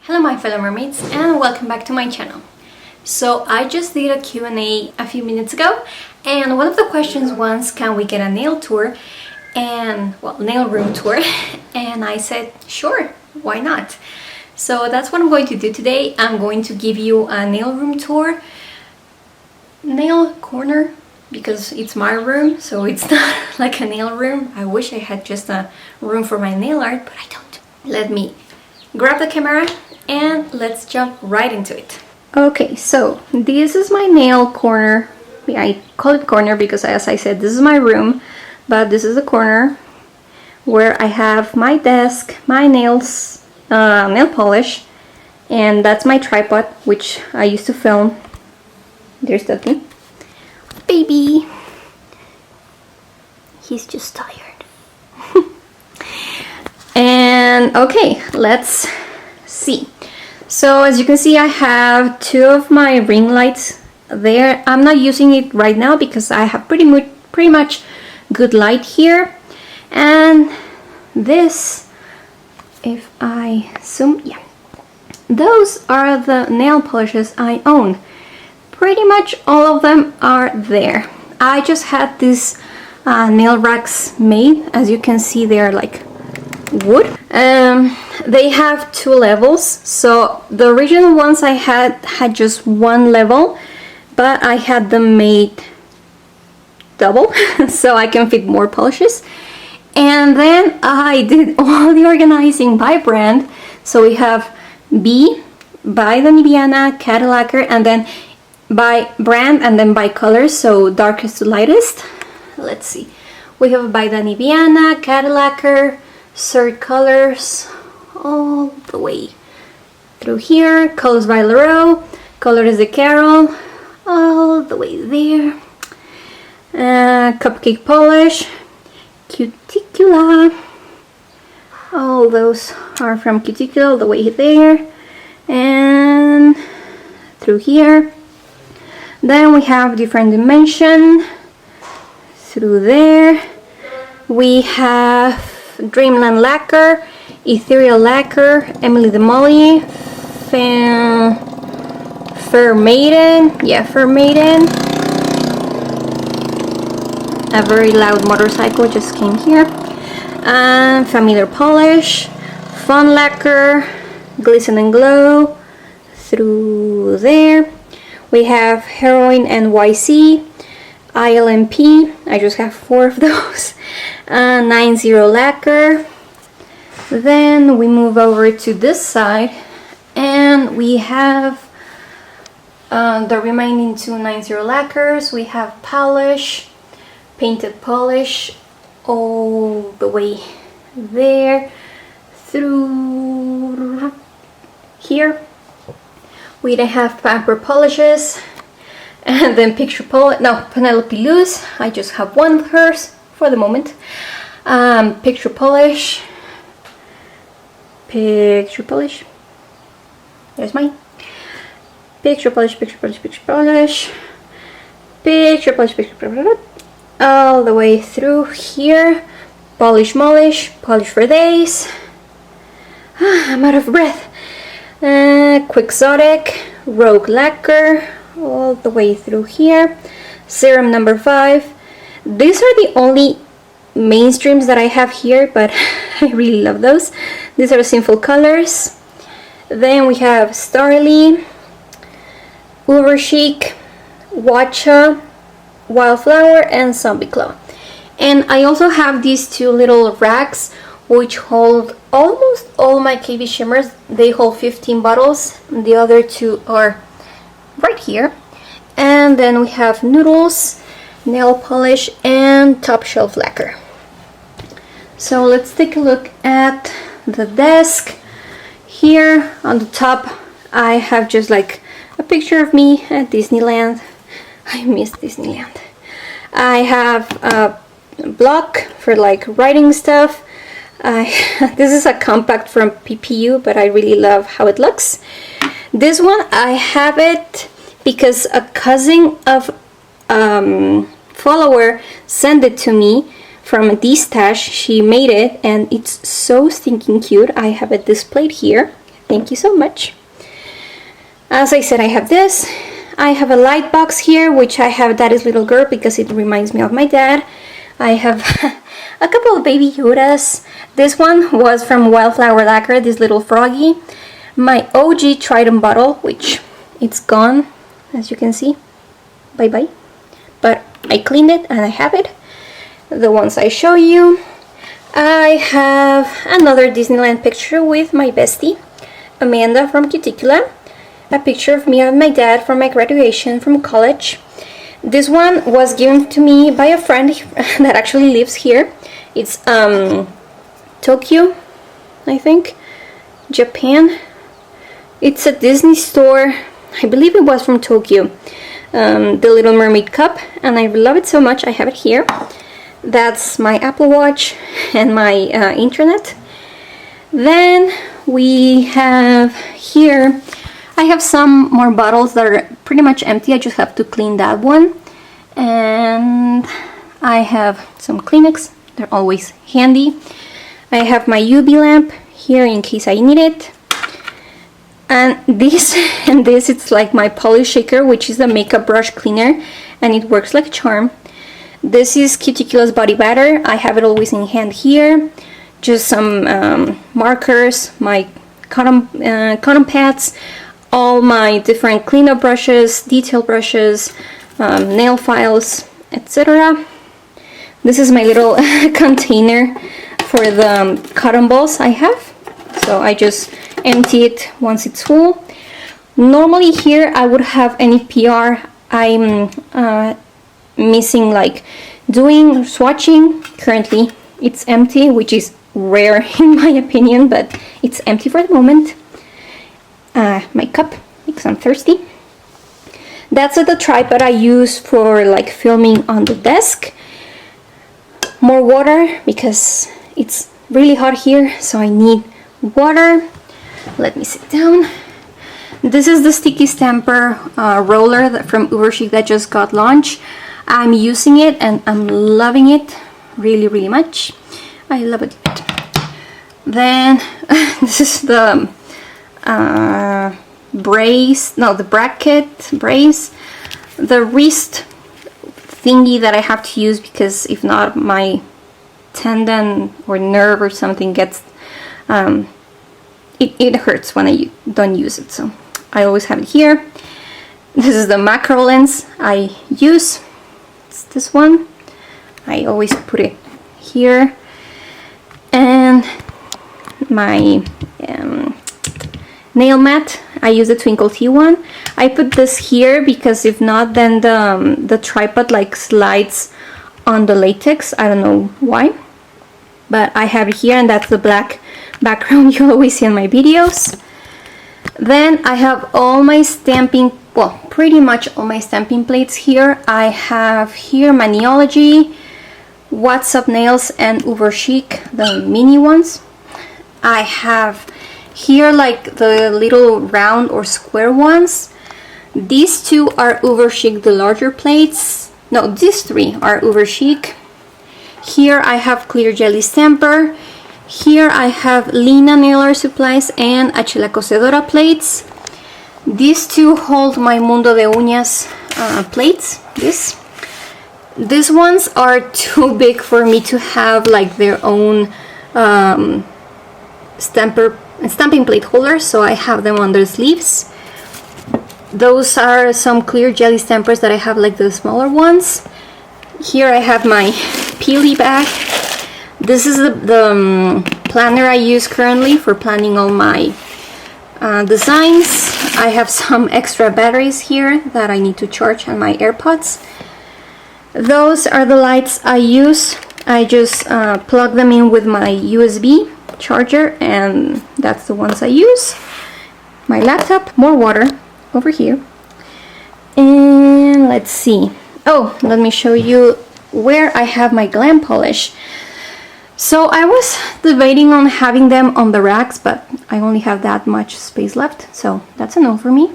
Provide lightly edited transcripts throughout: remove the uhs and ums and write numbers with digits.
Hello my fellow mermaids and welcome back to my channel. So I just did a Q&A a few minutes ago, and one of the questions was, can we get a nail tour and, well, nail room tour? And I said, sure, why not? So that's what I'm going to do today. I'm going to give you a nail room tour, nail corner, because it's my room, so it's not like a nail room. I wish I had just a room for my nail art, but I don't. Let me grab the camera and let's jump right into it. Okay, so this is my nail corner. I call it corner because, as I said, this is my room, but this is a corner where I have my desk, my nails, nail polish, and that's my tripod, which I used to film. There's Dutton. Baby! He's just tired. And okay, let's see. So as you can see, I have two of my ring lights there. I'm not using it right now because I have pretty much good light here. And this, if I zoom, yeah, those are the nail polishes I own. Pretty much all of them are there. I just had these nail racks made. As you can see, they're like wood. They have two levels, so the original ones I had just one level, but I had them made double so I can fit more polishes. And then I did all the organizing by brand. So we have B by the Nibiana, Cadillacer, and then by brand and then by colors, so darkest to lightest. Let's see, we have by the Nibiana, Cadillacer, Cert colors all the way through here, Colors by Leroux, Colors de Carol all the way there, Cupcake Polish, Cuticula, all those are from Cuticula all the way there and through here. Then we have different dimension through there. We have Dreamland Lacquer, Ethereal Lacquer, Emily the Molly, Fair Maiden, yeah, Fair Maiden. A very loud motorcycle just came here. Familiar Polish, Fun Lacquer, Glisten and Glow, through there. We have Heroine NYC, ILMP, I just have 4 of those, 90 Lacquer. Then we move over to this side and we have the remaining two 90 lacquers. We have Polish, Painted Polish, all the way there through here. We then have Pamper Polishes, and then Picture Polish, no, Penelope Luz. I just have one of hers for the moment. Picture Polish, there's mine. Picture Polish, Picture Polish, Picture Polish, Picture Polish, Picture Polish, all the way through here. Polish Molish, Polish for Days. I'm out of breath. Quixotic, Rogue Lacquer, all the way through here. Serum number 5. These are the only mainstreams that I have here, but I really love those. These are Sinful Colors. Then we have Starly, Uber Chic, Watcha, Wildflower, and Zombie Claw. And I also have these two little racks which hold almost all my KB shimmers. They hold 15 bottles. The other two are right here. And then we have Noodles, Nail Polish, and Top Shelf Lacquer. So let's take a look at the desk. Here on the top I have just like a picture of me at Disneyland. I miss Disneyland. I have a block for like writing stuff. This is a compact from PPU, but I really love how it looks. This one I have it because a cousin of follower sent it to me from a D-stash. She made it and it's so stinking cute. I have it displayed here Thank you so much. As I said, I have this. I have a light box here, which I have Daddy's Little Girl because it reminds me of my dad. I have a couple of baby Yodas. This one was from Wildflower Lacquer, this little froggy. My OG Trident bottle, which it's gone, as you can see. Bye-bye. But I cleaned it and I have it. The ones I show you. I have another Disneyland picture with my bestie, Amanda from Cuticula. A picture of me and my dad from my graduation from college. This one was given to me by a friend that actually lives here. It's Tokyo, I think, Japan. It's a Disney store. I believe it was from Tokyo. The Little Mermaid cup, and I love it so much. I have it here. That's my Apple Watch and my internet. Then we have here, I have some more bottles that are pretty much empty. I just have to clean that one. And I have some Kleenex. They're always handy. I have my UV lamp here in case I need it. And this, it's like my polish shaker, which is the makeup brush cleaner, and it works like a charm. This is Cuticula's body batter. I have it always in hand here. Just some markers, my cotton pads, all my different cleanup brushes, detail brushes, nail files, etc. This is my little container for the cotton balls I have. So I just empty it once it's full. Normally here I would have any PR I'm missing, like doing swatching. Currently it's empty, which is rare in my opinion, but it's empty for the moment. My cup, because I'm thirsty. That's the tripod I use for like filming on the desk. More water because it's really hot here, so I need water. Let me sit down. This is the sticky stamper roller from Uberchic that just got launched. I'm using it and I'm loving it really much. I love it. Then this is the brace, no, the bracket brace, the wrist thingy that I have to use because if not my tendon or nerve or something gets it hurts when I don't use it, so I always have it here. This is the macro lens I use. It's this one. I always put it here. And my nail mat, I use the Twinkle Tea one. I put this here because if not, then the tripod like slides on the latex. I don't know why, but I have it here, and that's the black background you always see in my videos. Then I have all my stamping, well, pretty much all my stamping plates here. I have here Maniology, What's Up Nails, and Uberchic, the mini ones. I have here like the little round or square ones. These two are Uberchic, the larger plates. No, these three are Uberchic. Here I have Clear Jelly Stamper. Here I have Lina Nail Art Supplies and Achela Cosedora plates. These two hold my Mundo de Uñas plates. These ones are too big for me to have like their own stamping plate holders, so I have them on their sleeves. Those are some Clear Jelly Stampers that I have, like the smaller ones. Here I have my Peely bag. This is the planner I use currently for planning all my designs. I have some extra batteries here that I need to charge on my AirPods. Those are the lights I use. I just plug them in with my USB charger, and that's the ones I use. My laptop, more water over here. And let's see. Oh, let me show you where I have my glam polish. So I was debating on having them on the racks, but I only have that much space left, so that's a no for me.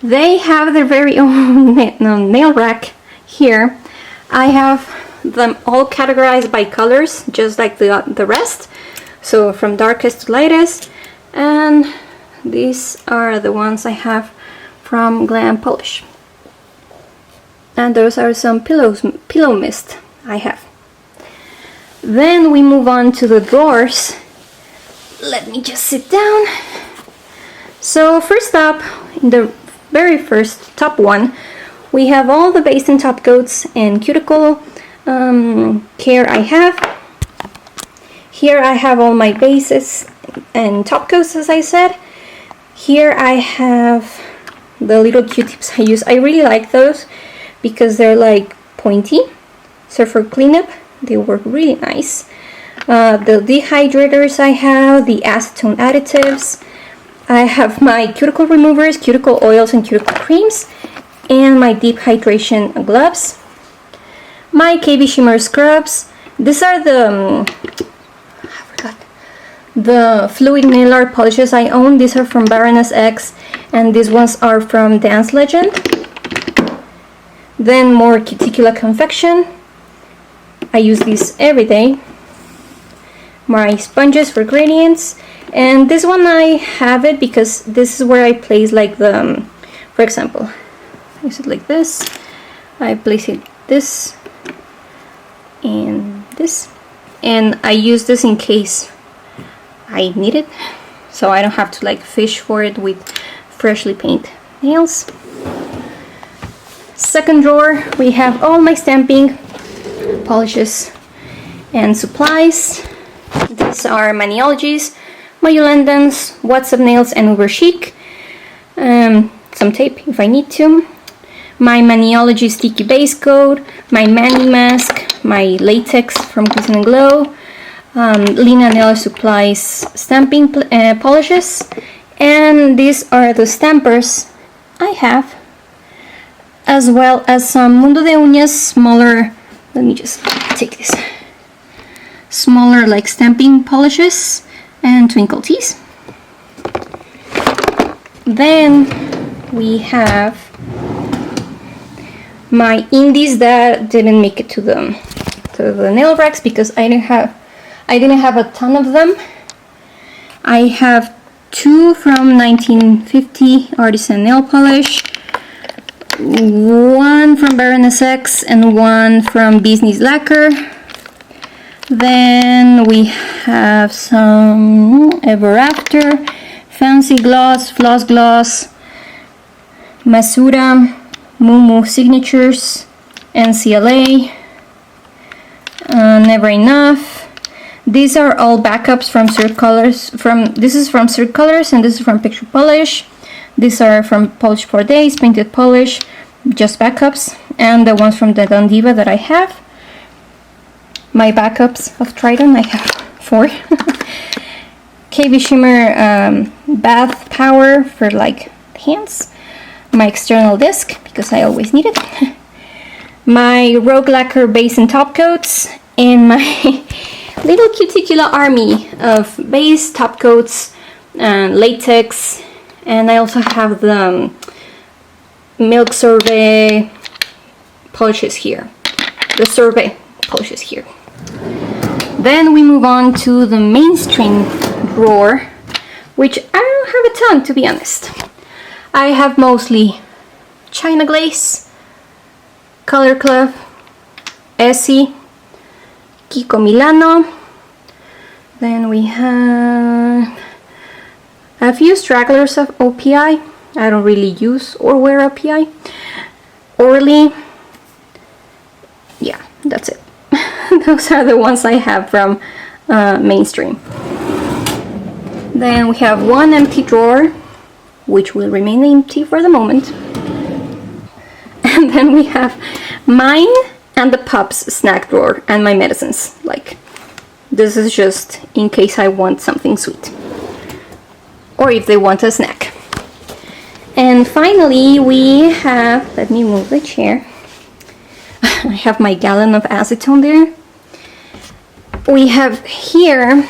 They have their very own nail rack here. I have them all categorized by colors, just like the rest. So from darkest to lightest, and These are the ones I have from Glam Polish. And those are some pillow mist I have. Then we move on to the drawers. Let me just sit down. So first up, in the very first top one, we have all the base and top coats and cuticle care I have. Here I have all my bases and top coats, as I said. Here I have the little Q-tips I use. I really like those because they're like pointy. So for cleanup, they work really nice. The dehydrators I have, the acetone additives. I have my cuticle removers, cuticle oils and cuticle creams, and my deep hydration gloves. My KB Shimmer scrubs. These are the fluid nail art polishes I own. These are from Baroness X, and these ones are from Dance Legend. Then more Cuticula confection. I use these every day. My sponges for gradients, and this one I have it because this is where I place like the, for example, I use it like this. I place it this and this, and I use this in case I need it, so I don't have to like fish for it with freshly painted nails. Second drawer, we have all my stamping polishes and supplies. These are Maniologies, Mayolendons, WhatsApp nails, and Uber Chic. Some tape if I need to. My Maniology sticky base coat, my Mani mask, my latex from Kiss and Glow, Lina Nail Supplies stamping polishes, and these are the stampers I have, as well as some Mundo de Uñas smaller. Let me just take this. Smaller like stamping polishes and twinkle tees. Then we have my indies that didn't make it to the nail racks because I didn't have a ton of them. I have two from 1950 Artisan Nail Polish, one from Baroness X, and one from Business Lacquer. Then we have some Ever After, Fancy Gloss, Floss Gloss, Masura, Mumu Signatures, NCLA, Never Enough. These are all backups from Cirque Colors. This is from Cirque Colors and this is from Picture Polish. These are from Polish 4 Days, Painted Polish, just backups, and the ones from the Don Diva that I have. My backups of Triton, I have 4. KB Shimmer Bath Power for like hands. My external disc, because I always need it. My Rogue Lacquer base and top coats, and my little Cuticula army of base, top coats, latex, and I also have the Milk Sorbet polishes here. The Sorbet polishes here. Then we move on to the mainstream drawer, which I don't have a ton, to be honest. I have mostly China Glaze, Color Club, Essie, Kiko Milano. Then we have a few stragglers of OPI. I don't really use or wear OPI. Orly. Yeah, that's it. Those are the ones I have from mainstream. Then we have one empty drawer, which will remain empty for the moment. And then we have mine and the pups snack drawer and my medicines. Like, this is just in case I want something sweet, or if they want a snack. And finally we have, let me move the chair. I have my gallon of acetone there. We have here,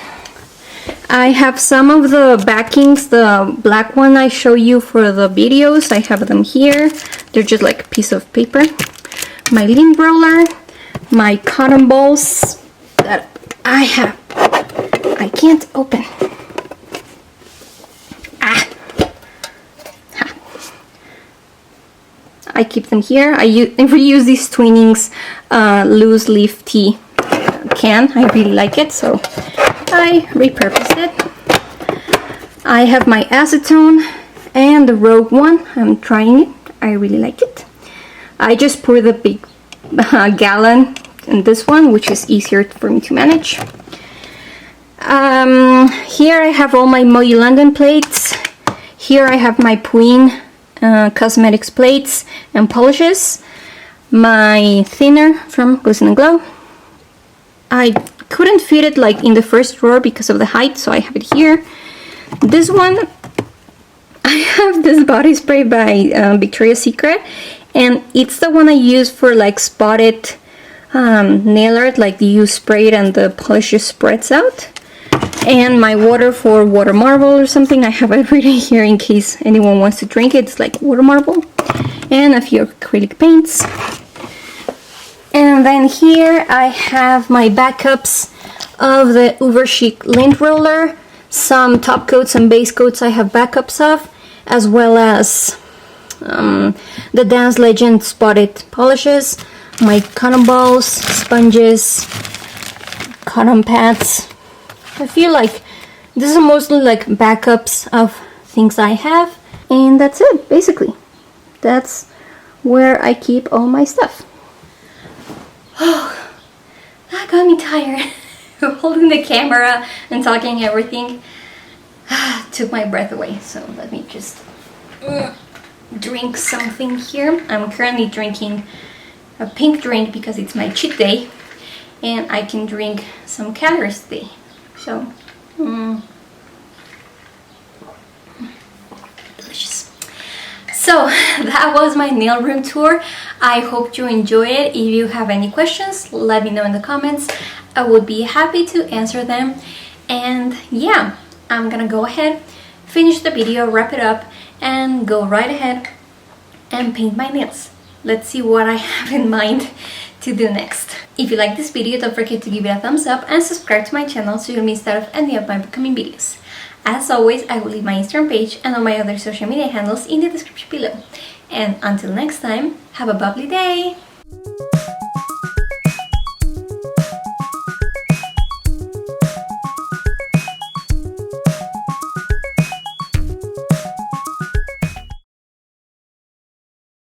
I have some of the backings, the black one I show you for the videos. I have them here. They're just like a piece of paper. My lint roller, my cotton balls that I have. I can't open. I keep them here. I reuse these Twinings loose leaf tea can. I really like it, so I repurposed it. I have my acetone and the Rogue one. I'm trying it. I really like it. I just pour the big gallon in this one, which is easier for me to manage. Here I have all my Moy London plates. Here I have my Puin Cosmetics plates and polishes. My thinner from Glisten and Glow. I couldn't fit it like in the first drawer because of the height, so I have it here. This one, I have this body spray by Victoria's Secret, and it's the one I use for like spotted nail art, like you spray it and the polish just spreads out. And my water for water marble or something, I have it written here in case anyone wants to drink it. It's like water marble. And a few acrylic paints. And then here I have my backups of the Uber Chic lint roller. Some top coats and base coats I have backups of, as well as the Dance Legend spotted polishes, my cotton balls, sponges, cotton pads. I feel like this is mostly like backups of things I have, and that's it basically. That's where I keep all my stuff. Oh, that got me tired. Holding the camera and talking everything took my breath away. So let me just drink something here. I'm currently drinking a pink drink because it's my cheat day, and I can drink some calories today. So delicious. So that was my nail room tour. I hope you enjoyed it. If you have any questions, let me know in the comments. I would be happy to answer them. And yeah, I'm gonna go ahead, finish the video, wrap it up, and go right ahead and paint my nails. Let's see what I have in mind to do next. If you like this video, don't forget to give it a thumbs up and subscribe to my channel so you don't miss out of any of my upcoming videos. As always, I will leave my Instagram page and all my other social media handles in the description below. And until next time, have a bubbly day!